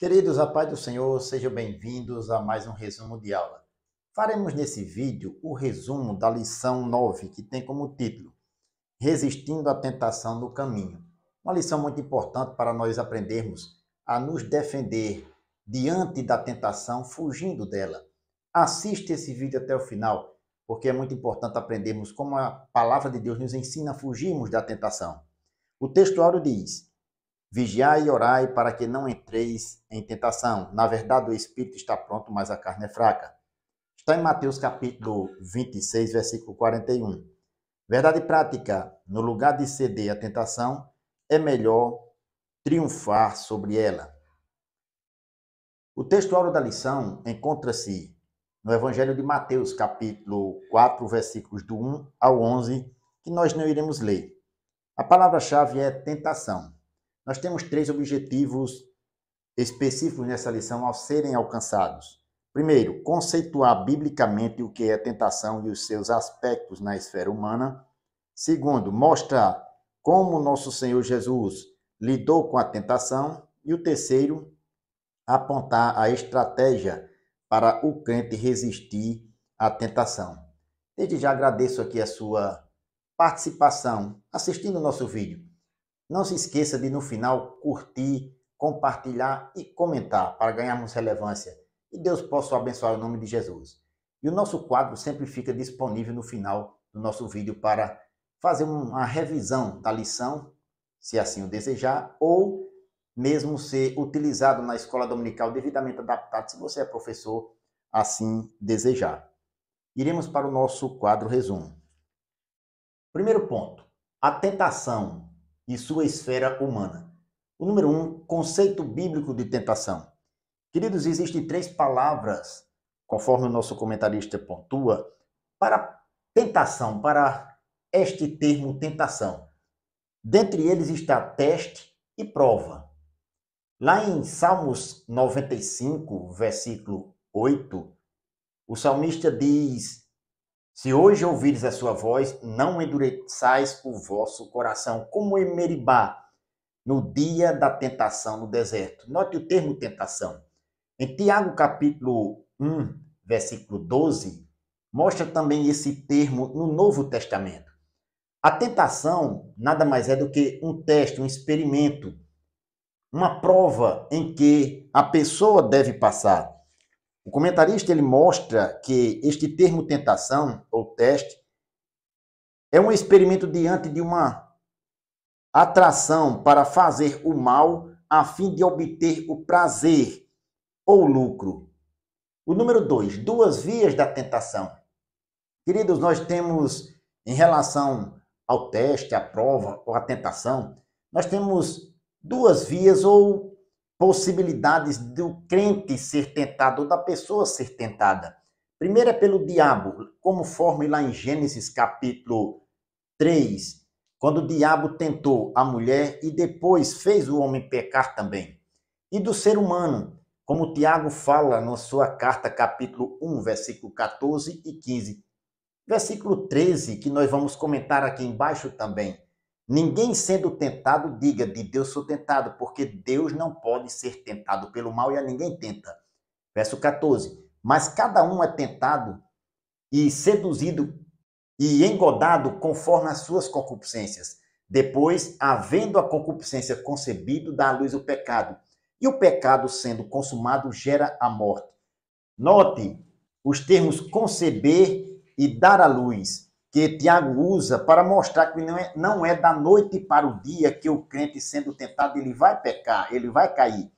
Queridos, a paz do Senhor, sejam bem-vindos a mais um resumo de aula. Faremos nesse vídeo o resumo da lição 9, que tem como título Resistindo à Tentação no Caminho. Uma lição muito importante para nós aprendermos a nos defender diante da tentação, fugindo dela. Assista esse vídeo até o final, porque é muito importante aprendermos como a palavra de Deus nos ensina a fugirmos da tentação. O texto áureo diz: Vigiai e orai para que não entreis em tentação. Na verdade, o espírito está pronto, mas a carne é fraca. Está em Mateus capítulo 26, versículo 41. Verdade prática: no lugar de ceder à tentação, é melhor triunfar sobre ela. O texto áureo da lição encontra-se no Evangelho de Mateus, capítulo 4, versículos do 1 ao 11, que nós não iremos ler. A palavra-chave é tentação. Nós temos 3 objetivos específicos nessa lição ao serem alcançados. Primeiro, conceituar biblicamente o que é tentação e os seus aspectos na esfera humana. Segundo, mostrar como nosso Senhor Jesus lidou com a tentação. E o terceiro, apontar a estratégia para o crente resistir à tentação. Desde já agradeço aqui a sua participação assistindo o nosso vídeo. Não se esqueça de, no final, curtir, compartilhar e comentar para ganharmos relevância. E Deus possa abençoar o nome de Jesus. E o nosso quadro sempre fica disponível no final do nosso vídeo para fazer uma revisão da lição, se assim o desejar, ou mesmo ser utilizado na escola dominical devidamente adaptado, se você é professor, assim desejar. Iremos para o nosso quadro resumo. Primeiro ponto, a tentação e sua esfera humana. O número 1, conceito bíblico de tentação. Queridos, existem 3 palavras, conforme o nosso comentarista pontua, para tentação, para este termo tentação. Dentre eles está teste e prova. Lá em Salmos 95, versículo 8, o salmista diz: Se hoje ouvires a sua voz, não endureçais o vosso coração, como em Meribá, no dia da tentação no deserto. Note o termo tentação. Em Tiago, capítulo 1, versículo 12, mostra também esse termo no Novo Testamento. A tentação nada mais é do que um teste, um experimento, uma prova em que a pessoa deve passar. O comentarista ele mostra que este termo tentação ou teste é um experimento diante de uma atração para fazer o mal a fim de obter o prazer ou lucro. O número 2, 2 vias da tentação. Queridos, nós temos em relação ao teste, à prova ou à tentação, nós temos 2 vias ou possibilidades do crente ser tentado ou da pessoa ser tentada. Primeiro é pelo diabo, conforme lá em Gênesis capítulo 3, quando o diabo tentou a mulher e depois fez o homem pecar também. E do ser humano, como Tiago fala na sua carta capítulo 1, versículo 14 e 15. Versículo 13, que nós vamos comentar aqui embaixo também. Ninguém sendo tentado, diga, de Deus sou tentado, porque Deus não pode ser tentado pelo mal e a ninguém tenta. Verso 14. Mas cada um é tentado e seduzido e engodado conforme as suas concupiscências. Depois, havendo a concupiscência concebido, dá à luz o pecado. E o pecado, sendo consumado, gera a morte. Note os termos conceber e dar à luz, que Tiago usa para mostrar que não é da noite para o dia que o crente sendo tentado, ele vai pecar, ele vai cair.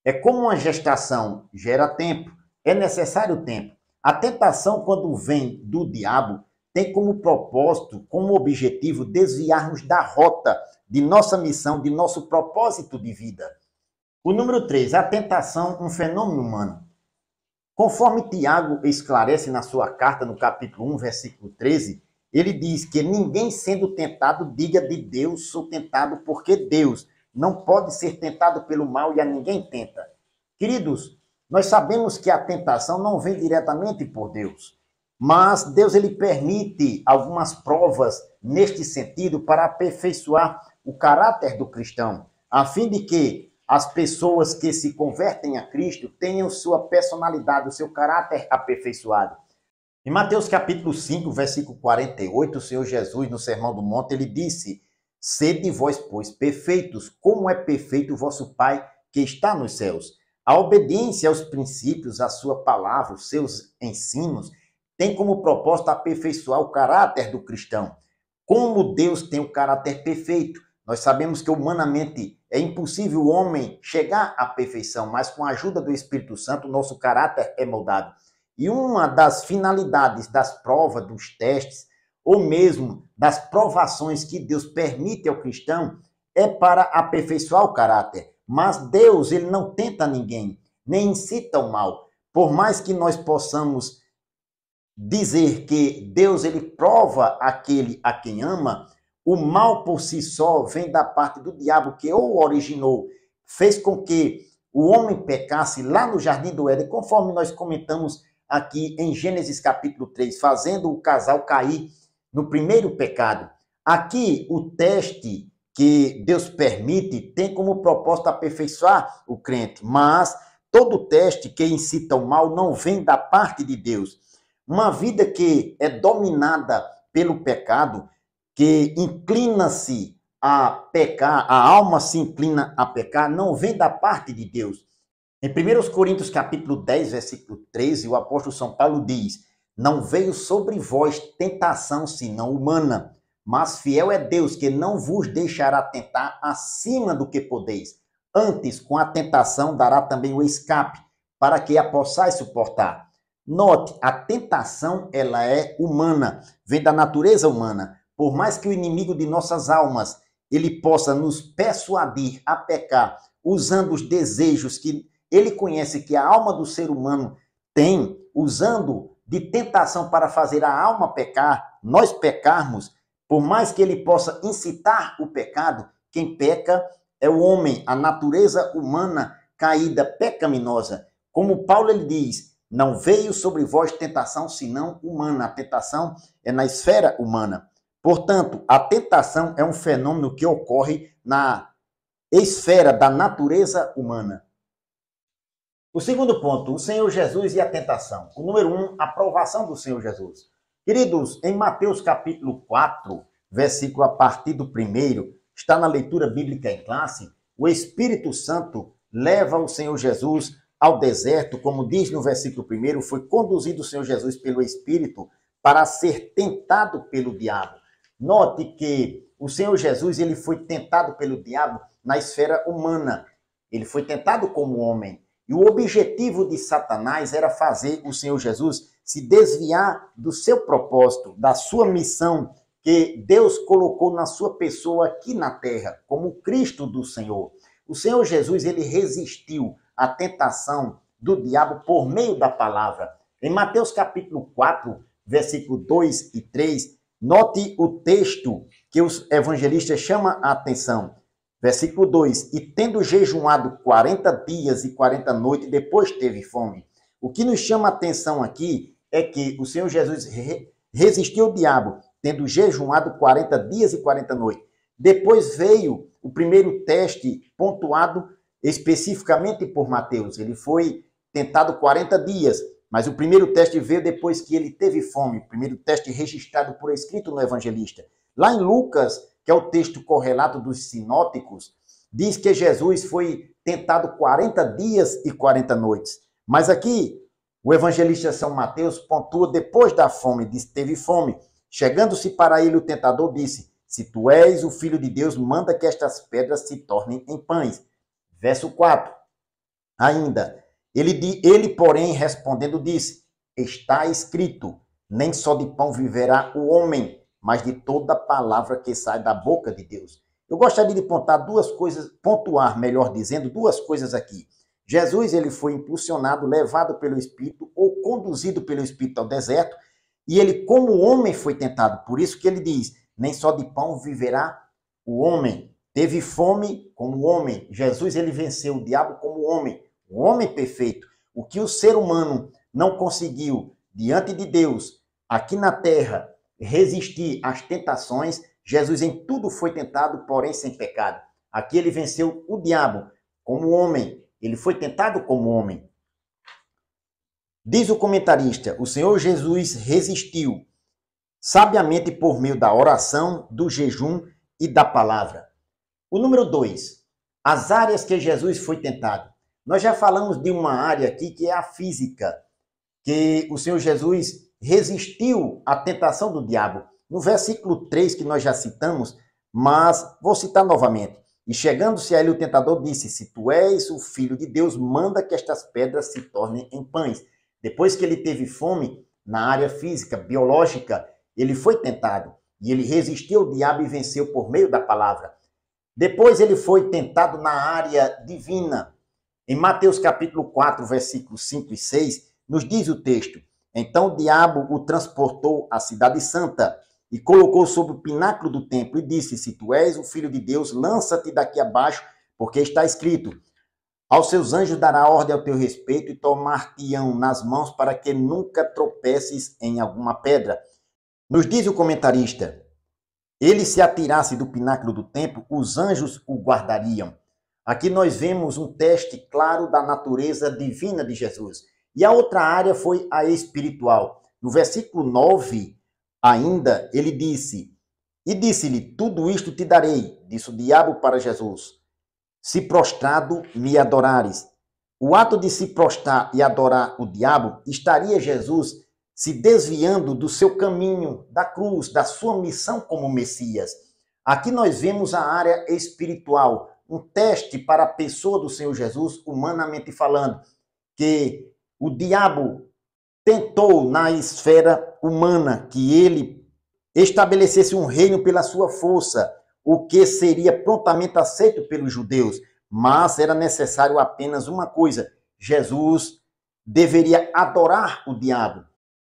É como uma gestação, gera tempo, é necessário tempo. A tentação, quando vem do diabo, tem como propósito, como objetivo, desviar-nos da rota de nossa missão, de nosso propósito de vida. O número 3, a tentação, um fenômeno humano. Conforme Tiago esclarece na sua carta, no capítulo 1, versículo 13, ele diz que ninguém sendo tentado, diga de Deus sou tentado, porque Deus não pode ser tentado pelo mal e a ninguém tenta. Queridos, nós sabemos que a tentação não vem diretamente por Deus, mas Deus ele permite algumas provas neste sentido para aperfeiçoar o caráter do cristão, a fim de que as pessoas que se convertem a Cristo tenham sua personalidade, o seu caráter aperfeiçoado. Em Mateus capítulo 5, versículo 48, o Senhor Jesus, no Sermão do Monte, ele disse: sede vós, pois, perfeitos, como é perfeito o vosso Pai que está nos céus. A obediência aos princípios, à sua palavra, os seus ensinos, tem como propósito aperfeiçoar o caráter do cristão. Como Deus tem o caráter perfeito, nós sabemos que humanamente é impossível o homem chegar à perfeição, mas com a ajuda do Espírito Santo, o nosso caráter é moldado. E uma das finalidades das provas, dos testes, ou mesmo das provações que Deus permite ao cristão, é para aperfeiçoar o caráter. Mas Deus, ele não tenta ninguém, nem incita o mal. Por mais que nós possamos dizer que Deus, ele prova aquele a quem ama, o mal por si só vem da parte do diabo, que o originou, fez com que o homem pecasse lá no Jardim do Éden, conforme nós comentamos aqui em Gênesis capítulo 3, fazendo o casal cair no primeiro pecado. Aqui, o teste que Deus permite tem como propósito aperfeiçoar o crente, mas todo teste que incita o mal não vem da parte de Deus. Uma vida que é dominada pelo pecado, que inclina-se a pecar, a alma se inclina a pecar, não vem da parte de Deus. Em 1 Coríntios capítulo 10, versículo 13, o apóstolo São Paulo diz: não veio sobre vós tentação senão humana, mas fiel é Deus, que não vos deixará tentar acima do que podeis. Antes, com a tentação, dará também o escape, para que a possais suportar. Note, a tentação, ela é humana, vem da natureza humana. Por mais que o inimigo de nossas almas, ele possa nos persuadir a pecar, usando os desejos que ele conhece que a alma do ser humano tem, usando de tentação para fazer a alma pecar, nós pecarmos, por mais que ele possa incitar o pecado, quem peca é o homem, a natureza humana caída, pecaminosa. Como Paulo ele diz, não veio sobre vós tentação senão humana. A tentação é na esfera humana. Portanto, a tentação é um fenômeno que ocorre na esfera da natureza humana. O segundo ponto, o Senhor Jesus e a tentação. O número 1, a aprovação do Senhor Jesus. Queridos, em Mateus capítulo 4, versículo a partir do 1, está na leitura bíblica em classe, o Espírito Santo leva o Senhor Jesus ao deserto, como diz no versículo 1, foi conduzido o Senhor Jesus pelo Espírito para ser tentado pelo diabo. Note que o Senhor Jesus ele foi tentado pelo diabo na esfera humana. Ele foi tentado como homem. E o objetivo de Satanás era fazer o Senhor Jesus se desviar do seu propósito, da sua missão que Deus colocou na sua pessoa aqui na terra, como Cristo do Senhor. O Senhor Jesus ele resistiu à tentação do diabo por meio da palavra. Em Mateus capítulo 4, versículo 2 e 3, note o texto que os evangelistas chamam a atenção. Versículo 2, e tendo jejuado 40 dias e 40 noites, depois teve fome. O que nos chama a atenção aqui é que o Senhor Jesus resistiu ao diabo, tendo jejuado 40 dias e 40 noites. Depois veio o primeiro teste pontuado especificamente por Mateus. Ele foi tentado 40 dias, mas o primeiro teste veio depois que ele teve fome. O primeiro teste registrado por escrito no evangelista. Lá em Lucas, que é o texto correlato dos sinóticos, diz que Jesus foi tentado 40 dias e 40 noites. Mas aqui, o evangelista São Mateus pontua depois da fome, diz que teve fome. Chegando-se para ele, o tentador disse: se tu és o Filho de Deus, manda que estas pedras se tornem em pães. Verso 4. Ainda, ele, porém, respondendo, disse: está escrito, nem só de pão viverá o homem, mas de toda palavra que sai da boca de Deus. Eu gostaria de pontuar, melhor dizendo, duas coisas aqui. Jesus ele foi impulsionado, levado pelo Espírito ou conduzido pelo Espírito ao deserto, e ele como homem foi tentado. Por isso que ele diz, nem só de pão viverá o homem. Teve fome como homem. Jesus ele venceu o diabo como homem, um homem perfeito. O que o ser humano não conseguiu diante de Deus, aqui na terra, resistir às tentações, Jesus em tudo foi tentado, porém sem pecado. Aqui ele venceu o diabo como homem. Ele foi tentado como homem. Diz o comentarista, o Senhor Jesus resistiu sabiamente por meio da oração, do jejum e da palavra. O número 2, as áreas que Jesus foi tentado. Nós já falamos de uma área aqui que é a física, que o Senhor Jesus resistiu à tentação do diabo. No versículo 3 que nós já citamos, mas vou citar novamente. E chegando-se a ele o tentador disse, se tu és o Filho de Deus, manda que estas pedras se tornem em pães. Depois que ele teve fome na área física, biológica, ele foi tentado. E ele resistiu ao diabo e venceu por meio da palavra. Depois ele foi tentado na área divina. Em Mateus capítulo 4, versículos 5 e 6, nos diz o texto, então o diabo o transportou à cidade santa e colocou sobre o pináculo do templo e disse, se tu és o Filho de Deus, lança-te daqui abaixo, porque está escrito, aos seus anjos dará ordem ao teu respeito e tomar-te-ão nas mãos para que nunca tropeces em alguma pedra. Nos diz o comentarista, ele se atirasse do pináculo do templo, os anjos o guardariam. Aqui nós vemos um teste claro da natureza divina de Jesus. E a outra área foi a espiritual. No versículo 9, ainda, ele disse, e disse-lhe, tudo isto te darei, disse o diabo para Jesus, se prostrado me adorares. O ato de se prostrar e adorar o diabo, estaria Jesus se desviando do seu caminho, da cruz, da sua missão como Messias. Aqui nós vemos a área espiritual, um teste para a pessoa do Senhor Jesus, humanamente falando, que o diabo tentou na esfera humana que ele estabelecesse um reino pela sua força, o que seria prontamente aceito pelos judeus, mas era necessário apenas uma coisa, Jesus deveria adorar o diabo.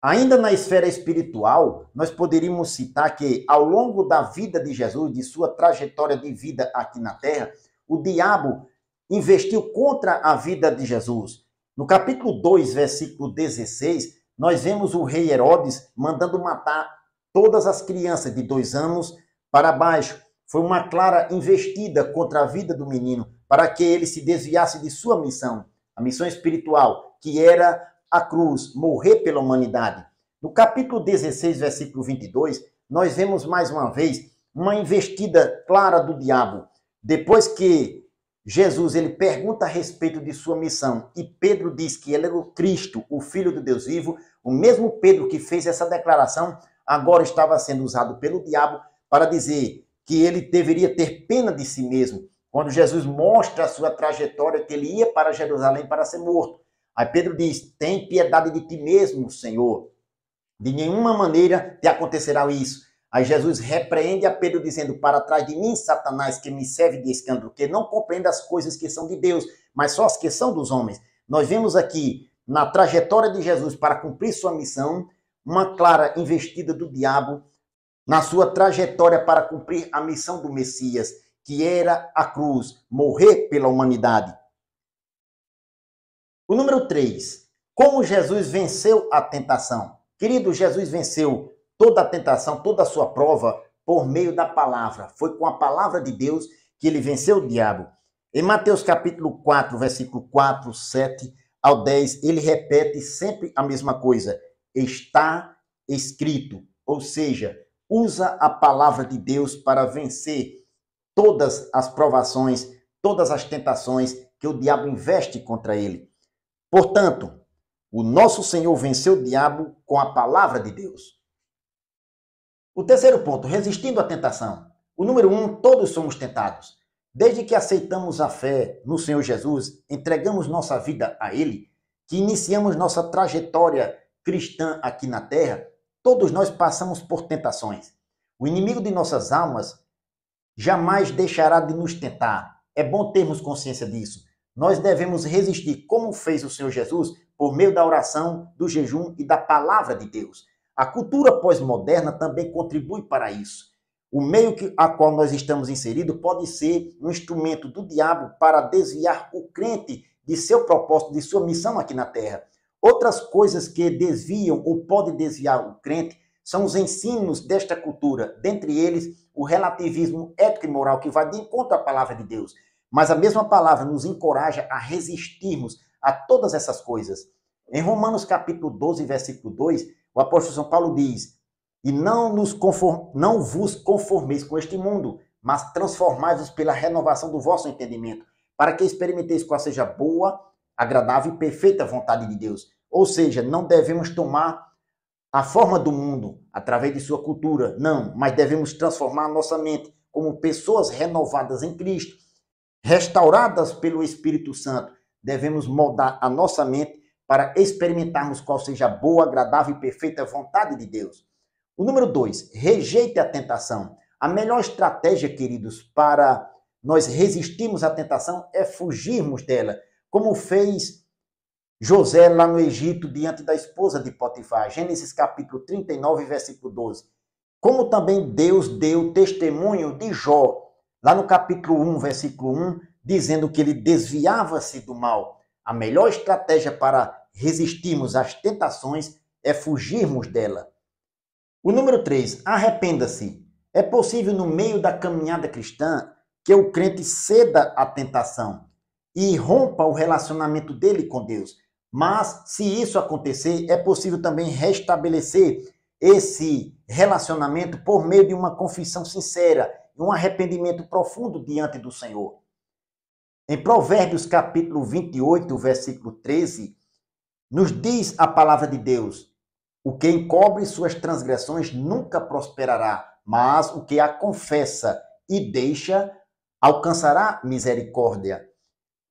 Ainda na esfera espiritual, nós poderíamos citar que ao longo da vida de Jesus, de sua trajetória de vida aqui na terra, o diabo investiu contra a vida de Jesus. No capítulo 2, versículo 16, nós vemos o rei Herodes mandando matar todas as crianças de 2 anos para baixo. Foi uma clara investida contra a vida do menino, para que ele se desviasse de sua missão, a missão espiritual, que era a cruz, morrer pela humanidade. No capítulo 16, versículo 22, nós vemos mais uma vez uma investida clara do diabo. Depois que Jesus ele pergunta a respeito de sua missão e Pedro diz que ele era o Cristo, o Filho do Deus vivo, o mesmo Pedro que fez essa declaração agora estava sendo usado pelo diabo para dizer que ele deveria ter pena de si mesmo, quando Jesus mostra a sua trajetória, que ele ia para Jerusalém para ser morto. Aí Pedro diz, tem piedade de ti mesmo, Senhor. De nenhuma maneira te acontecerá isso. Aí Jesus repreende a Pedro dizendo, para trás de mim, Satanás, que me serve de escândalo, que não compreende as coisas que são de Deus, mas só as que são dos homens. Nós vemos aqui, na trajetória de Jesus para cumprir sua missão, uma clara investida do diabo na sua trajetória para cumprir a missão do Messias, que era a cruz, morrer pela humanidade. O número 3, como Jesus venceu a tentação? Querido, Jesus venceu toda a tentação, toda a sua prova por meio da palavra. Foi com a palavra de Deus que ele venceu o diabo. Em Mateus capítulo 4, versículo 4, 7 ao 10, ele repete sempre a mesma coisa. Está escrito, ou seja, usa a palavra de Deus para vencer todas as provações, todas as tentações que o diabo investe contra ele. Portanto, o nosso Senhor venceu o diabo com a palavra de Deus. O terceiro ponto, resistindo à tentação. O número 1, todos somos tentados. Desde que aceitamos a fé no Senhor Jesus, entregamos nossa vida a Ele, que iniciamos nossa trajetória cristã aqui na terra, todos nós passamos por tentações. O inimigo de nossas almas jamais deixará de nos tentar. É bom termos consciência disso. Nós devemos resistir, como fez o Senhor Jesus, por meio da oração, do jejum e da palavra de Deus. A cultura pós-moderna também contribui para isso. O meio a qual nós estamos inseridos pode ser um instrumento do diabo para desviar o crente de seu propósito, de sua missão aqui na terra. Outras coisas que desviam ou podem desviar o crente são os ensinos desta cultura, dentre eles o relativismo ético e moral que vai de encontro à palavra de Deus. mas a mesma palavra nos encoraja a resistirmos a todas essas coisas. Em Romanos capítulo 12, versículo 2, o apóstolo São Paulo diz: e não vos conformeis com este mundo, mas transformai-vos pela renovação do vosso entendimento, para que experimenteis qual seja boa, agradável e perfeita vontade de Deus. Ou seja, não devemos tomar a forma do mundo através de sua cultura, não, mas devemos transformar a nossa mente como pessoas renovadas em Cristo, restauradas pelo Espírito Santo. Devemos moldar a nossa mente para experimentarmos qual seja a boa, agradável e perfeita vontade de Deus. O número 2, rejeite a tentação. A melhor estratégia, queridos, para nós resistirmos à tentação é fugirmos dela, como fez José lá no Egito diante da esposa de Potifar. Gênesis capítulo 39, versículo 12. Como também Deus deu testemunho de Jó, lá no capítulo 1, versículo 1, dizendo que ele desviava-se do mal. A melhor estratégia para resistirmos às tentações é fugirmos dela. O número 3, arrependa-se. É possível, no meio da caminhada cristã, que o crente ceda à tentação e rompa o relacionamento dele com Deus. Mas, se isso acontecer, é possível também restabelecer esse relacionamento por meio de uma confissão sincera, um arrependimento profundo diante do Senhor. Em Provérbios capítulo 28, versículo 13, nos diz a palavra de Deus: o que encobre suas transgressões nunca prosperará, mas o que a confessa e deixa alcançará misericórdia.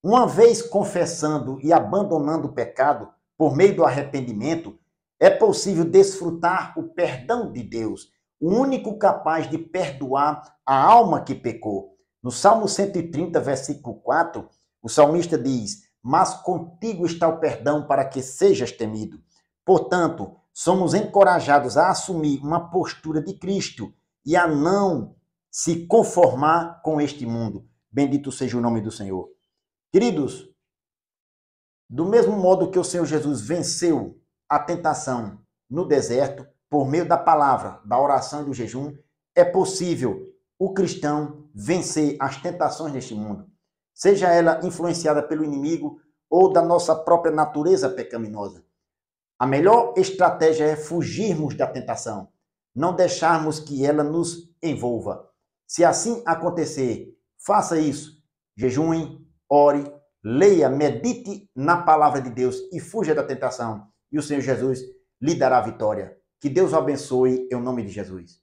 Uma vez confessando e abandonando o pecado por meio do arrependimento, é possível desfrutar o perdão de Deus, o único capaz de perdoar a alma que pecou. No Salmo 130, versículo 4, o salmista diz: mas contigo está o perdão para que sejas temido. Portanto, somos encorajados a assumir uma postura de Cristo e a não se conformar com este mundo. Bendito seja o nome do Senhor. Queridos, do mesmo modo que o Senhor Jesus venceu a tentação no deserto, por meio da palavra, da oração e do jejum, é possível o cristão vencer as tentações deste mundo, seja ela influenciada pelo inimigo ou da nossa própria natureza pecaminosa. A melhor estratégia é fugirmos da tentação, não deixarmos que ela nos envolva. Se assim acontecer, faça isso. Jejue, ore, leia, medite na palavra de Deus e fuja da tentação. E o Senhor Jesus lhe dará a vitória. Que Deus o abençoe em nome de Jesus.